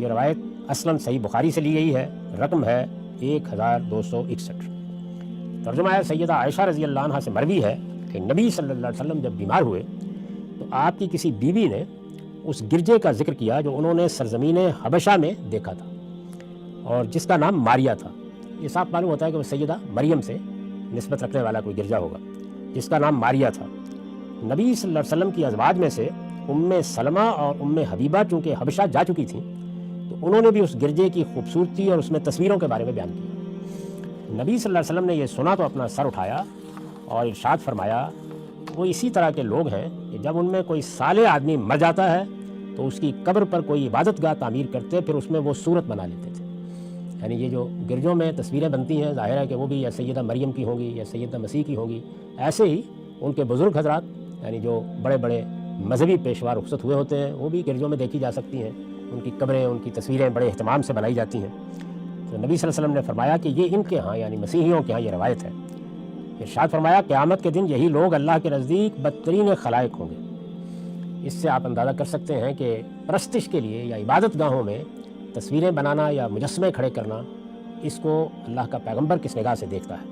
یہ روایت اصلاً صحیح بخاری سے لی گئی ہے، رقم ہے 1261۔ ترجمہ ہے سیدہ عائشہ رضی اللہ عنہ سے مروی ہے کہ نبی صلی اللہ علیہ وسلم جب بیمار ہوئے تو آپ کی کسی بیوی نے اس گرجے کا ذکر کیا جو انہوں نے سرزمین حبشہ میں دیکھا تھا اور جس کا نام ماریا تھا۔ یہ صاف معلوم ہوتا ہے کہ وہ سیدہ مریم سے نسبت رکھنے والا کوئی گرجا ہوگا جس کا نام ماریا تھا۔ نبی صلی اللہ علیہ وسلم کی ازواج میں سے ام سلمہ اور ام حبیبہ چونکہ حبشہ جا چکی تھیں تو انہوں نے بھی اس گرجے کی خوبصورتی اور اس میں تصویروں کے بارے میں بیان کیا۔ نبی صلی اللہ علیہ وسلم نے یہ سنا تو اپنا سر اٹھایا اور ارشاد فرمایا، وہ اسی طرح کے لوگ ہیں کہ جب ان میں کوئی صالح آدمی مر جاتا ہے تو اس کی قبر پر کوئی عبادت گاہ تعمیر کرتے، پھر اس میں وہ صورت بنا لیتے تھے۔ یعنی یہ جو گرجوں میں تصویریں بنتی ہیں، ظاہر ہے کہ وہ بھی یا سیدہ مریم کی ہوں گی یا سیدہ مسیح کی ہوں گی، ایسے ہی ان کے بزرگ حضرات یعنی جو بڑے بڑے مذہبی پیشوا رخصت ہوئے ہوتے ہیں وہ بھی گرجوں میں دیکھی جا سکتی ہیں، ان کی قبریں، ان کی تصویریں بڑے اہتمام سے بنائی جاتی ہیں۔ تو نبی صلی اللہ علیہ وسلم نے فرمایا کہ یہ ان کے ہاں یعنی مسیحیوں کے ہاں یہ روایت ہے۔ ارشاد فرمایا، قیامت کے دن یہی لوگ اللہ کے نزدیک بدترین خلائق ہوں گے۔ اس سے آپ اندازہ کر سکتے ہیں کہ پرستش کے لیے یا عبادت گاہوں میں تصویریں بنانا یا مجسمے کھڑے کرنا، اس کو اللہ کا پیغمبر کس نگاہ سے دیکھتا ہے۔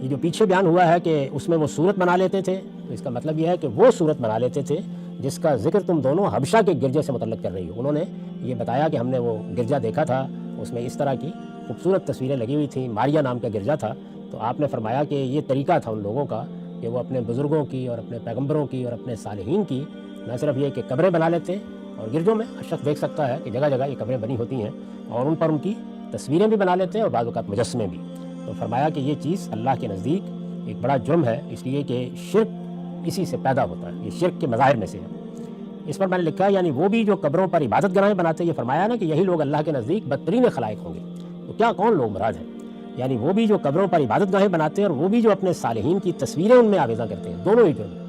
یہ جو پیچھے بیان ہوا ہے کہ اس میں وہ صورت بنا لیتے تھے، تو اس کا مطلب یہ ہے کہ وہ صورت بنا لیتے تھے جس کا ذکر تم دونوں حبشہ کے گرجے سے متعلق کر رہی ہو۔ انہوں نے یہ بتایا کہ ہم نے وہ گرجا دیکھا تھا، اس میں اس طرح کی خوبصورت تصویریں لگی ہوئی تھیں، ماریا نام کا گرجا تھا۔ تو آپ نے فرمایا کہ یہ طریقہ تھا ان لوگوں کا کہ وہ اپنے بزرگوں کی اور اپنے پیغمبروں کی اور اپنے صالحین کی نہ صرف یہ کہ قبریں بنا لیتے، اور گرجوں میں ہر شخص دیکھ سکتا ہے کہ جگہ جگہ یہ قبریں بنی ہوتی ہیں اور ان پر ان کی تصویریں بھی بنا لیتے ہیں اور بعض اوقات مجسمے بھی۔ تو فرمایا کہ یہ چیز اللہ کے نزدیک ایک بڑا جرم ہے، اس لیے کہ شرک اسی سے پیدا ہوتا ہے، یہ شرک کے مظاہر میں سے ہے۔ اس پر میں نے لکھا ہے یعنی وہ بھی جو قبروں پر عبادت گاہیں بناتے، یہ فرمایا نا کہ یہی لوگ اللہ کے نزدیک بدترین خلائق ہوں گے۔ تو کیا کون لوگ مراد ہیں؟ یعنی وہ بھی جو قبروں پر عبادت گاہیں بناتے ہیں اور وہ بھی جو اپنے صالحین کی تصویریں ان میں آویزاں کرتے ہیں، دونوں ہی جرم ہیں۔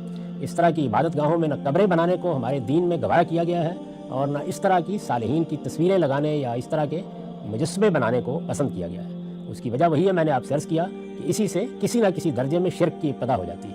اس طرح کی عبادت گاہوں میں نہ قبریں بنانے کو ہمارے دین میں گواہ کیا گیا ہے اور نہ اس طرح کی صالحین کی تصویریں لگانے یا اس طرح کے مجسمے بنانے کو پسند کیا گیا ہے۔ اس کی وجہ وہی ہے، میں نے آپ سے عرض کیا کہ اسی سے کسی نہ کسی درجے میں شرک کی ابتدا ہو جاتی ہے۔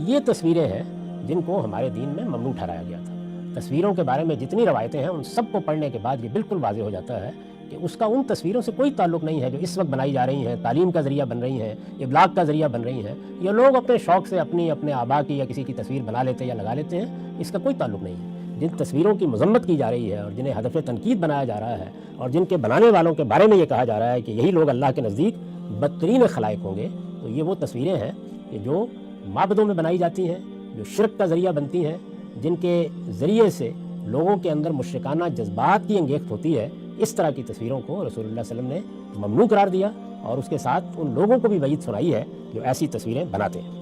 یہ تصویریں ہیں جن کو ہمارے دین میں ممنوع ٹھہرایا گیا تھا۔ تصویروں کے بارے میں جتنی روایتیں ہیں ان سب کو پڑھنے کے بعد یہ بالکل واضح ہو جاتا ہے کہ اس کا ان تصویروں سے کوئی تعلق نہیں ہے جو اس وقت بنائی جا رہی ہیں، تعلیم کا ذریعہ بن رہی ہیں، ابلاغ کا ذریعہ بن رہی ہیں۔ یہ لوگ اپنے شوق سے اپنے آبا کی یا کسی کی تصویر بنا لیتے یا لگا لیتے ہیں، اس کا کوئی تعلق نہیں ہے۔ جن تصویروں کی مذمت کی جا رہی ہے اور جنہیں ہدف تنقید بنایا جا رہا ہے اور جن کے بنانے والوں کے بارے میں یہ کہا جا رہا ہے کہ یہی لوگ اللہ کے نزدیک بدترین خلائق ہوں گے، تو یہ وہ تصویریں ہیں کہ جو معبدوں میں بنائی جاتی ہیں، جو شرک کا ذریعہ بنتی ہیں، جن کے ذریعے سے لوگوں کے اندر مشرکانہ جذبات کی انگیخت ہوتی ہے۔ اس طرح کی تصویروں کو رسول اللہ صلی اللہ علیہ وسلم نے ممنوع قرار دیا اور اس کے ساتھ ان لوگوں کو بھی وعید سنائی ہے جو ایسی تصویریں بناتے ہیں۔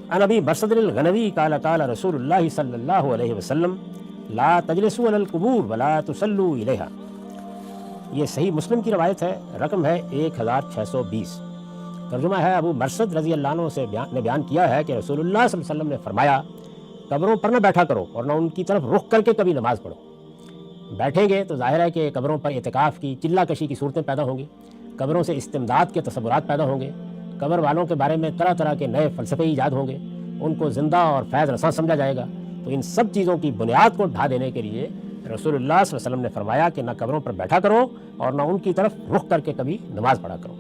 عن ابی برصد الغنوی قال قال رسول اللہ صلی اللہ علیہ وسلم لا تجلسوا علی القبور ولا تصلوا الیہا۔ یہ صحیح مسلم کی روایت ہے، رقم ہے 1620۔ ترجمہ ہے ابو برصد رضی اللہ عنہ سے نے بیان کیا ہے کہ رسول اللہ صلی اللہ علیہ وسلم نے فرمایا، قبروں پر نہ بیٹھا کرو اور نہ ان کی طرف رخ کر کے کبھی نماز پڑھو۔ بیٹھیں گے تو ظاہر ہے کہ قبروں پر اعتکاف کی، چلہ کشی کی صورتیں پیدا ہوں گی، قبروں سے استمداد کے تصورات پیدا ہوں گے، قبر والوں کے بارے میں طرح طرح کے نئے فلسفے ایجاد ہوں گے، ان کو زندہ اور فیض رساں سمجھا جائے گا۔ تو ان سب چیزوں کی بنیاد کو ڈھا دینے کے لیے رسول اللہ صلی اللہ علیہ وسلم نے فرمایا کہ نہ قبروں پر بیٹھا کرو اور نہ ان کی طرف رخ کر کے کبھی نماز پڑھا کرو۔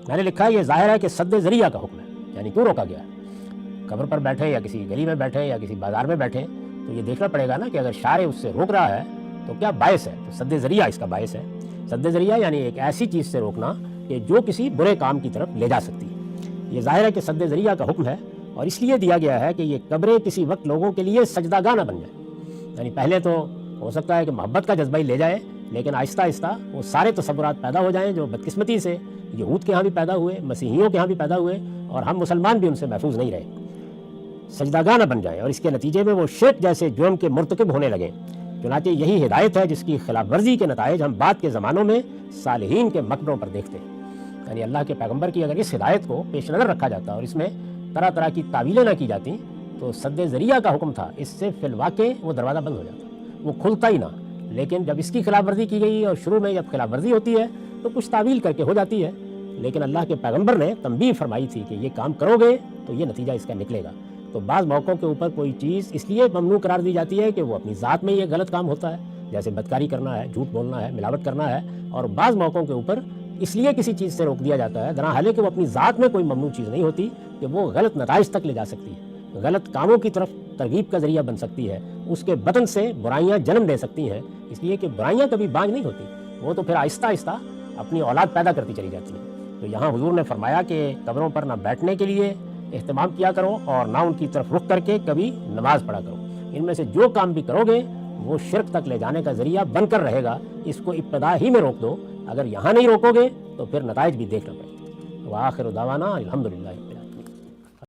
میں نے لکھا ہے یہ ظاہر ہے کہ سد ذریعہ کا حکم ہے، یعنی کیوں روکا گیا ہے؟ قبر پر بیٹھے یا کسی گلی میں بیٹھے یا کسی بازار میں بیٹھے تو یہ دیکھنا پڑے گا نا کہ اگر شارع اس سے روک رہا ہے تو کیا باعث ہے، تو سد ذریعہ اس کا باعث ہے۔ سد ذریعہ یعنی ایک ایسی چیز سے روکنا کہ جو کسی برے کام کی طرف لے جا سکتی ہے۔ یہ ظاہر ہے کہ سد ذریعہ کا حکم ہے اور اس لیے دیا گیا ہے کہ یہ قبریں کسی وقت لوگوں کے لیے سجدہ گاہ نہ بن جائیں۔ یعنی پہلے تو ہو سکتا ہے کہ محبت کا جذبہ ہی لے جائے، لیکن آہستہ آہستہ وہ سارے تصورات پیدا ہو جائیں جو بدقسمتی سے یہود کے ہاں بھی پیدا ہوئے، مسیحیوں کے ہاں بھی پیدا ہوئے اور ہم مسلمان بھی ان سے محفوظ نہیں رہے، سجدہ گاہ نہ بن جائیں اور اس کے نتیجے میں وہ شرک جیسے جرم کے مرتکب ہونے لگیں۔ چنانچہ یہی ہدایت ہے جس کی خلاف ورزی کے نتائج ہم بعد کے زمانوں میں صالحین کے مقبروں پر دیکھتے ہیں۔ یعنی اللہ کے پیغمبر کی اگر اس ہدایت کو پیش نظر رکھا جاتا اور اس میں طرح طرح کی تعویلیں نہ کی جاتی تو سد ذریعہ کا حکم تھا، اس سے فی الواقع وہ دروازہ بند ہو جاتا، وہ کھلتا ہی نہ۔ لیکن جب اس کی خلاف ورزی کی گئی اور شروع میں جب خلاف ورزی ہوتی ہے تو کچھ تعویل کر کے ہو جاتی ہے، لیکن اللہ کے پیغمبر نے تنبیہ فرمائی تھی کہ یہ کام کرو گے تو یہ نتیجہ اس کا نکلے گا۔ تو بعض موقعوں کے اوپر کوئی چیز اس لیے ممنوع قرار دی جاتی ہے کہ وہ اپنی ذات میں یہ غلط کام ہوتا ہے، جیسے بدکاری کرنا ہے, جھوٹ بولنا ہے, ملاوٹ کرنا ہے, اور بعض موقعوں کے اوپر اس لیے کسی چیز سے روک دیا جاتا ہے درحال کہ وہ اپنی ذات میں کوئی ممنوع چیز نہیں ہوتی کہ وہ غلط نتائج تک لے جا سکتی ہے, غلط کاموں کی طرف ترغیب کا ذریعہ بن سکتی ہے, اس کے بدن سے برائیاں جنم دے سکتی ہیں, اس لیے کہ برائیاں کبھی بانج نہیں ہوتی, وہ تو پھر آہستہ آہستہ اپنی اولاد پیدا کرتی چلی جاتی ہیں. تو یہاں حضور نے فرمایا کہ قبروں پر نہ بیٹھنے کے لیے اہتمام کیا کرو اور نہ ان کی طرف رخ کر کے کبھی نماز پڑھا کرو. ان میں سے جو کام بھی کرو گے وہ شرک تک لے جانے کا ذریعہ بن کر رہے گا, اس کو ابتدا ہی میں روک دو, اگر یہاں نہیں روکو گے تو پھر نتائج بھی دیکھنا پڑے گا. وآخر دعوانا الحمدللہ.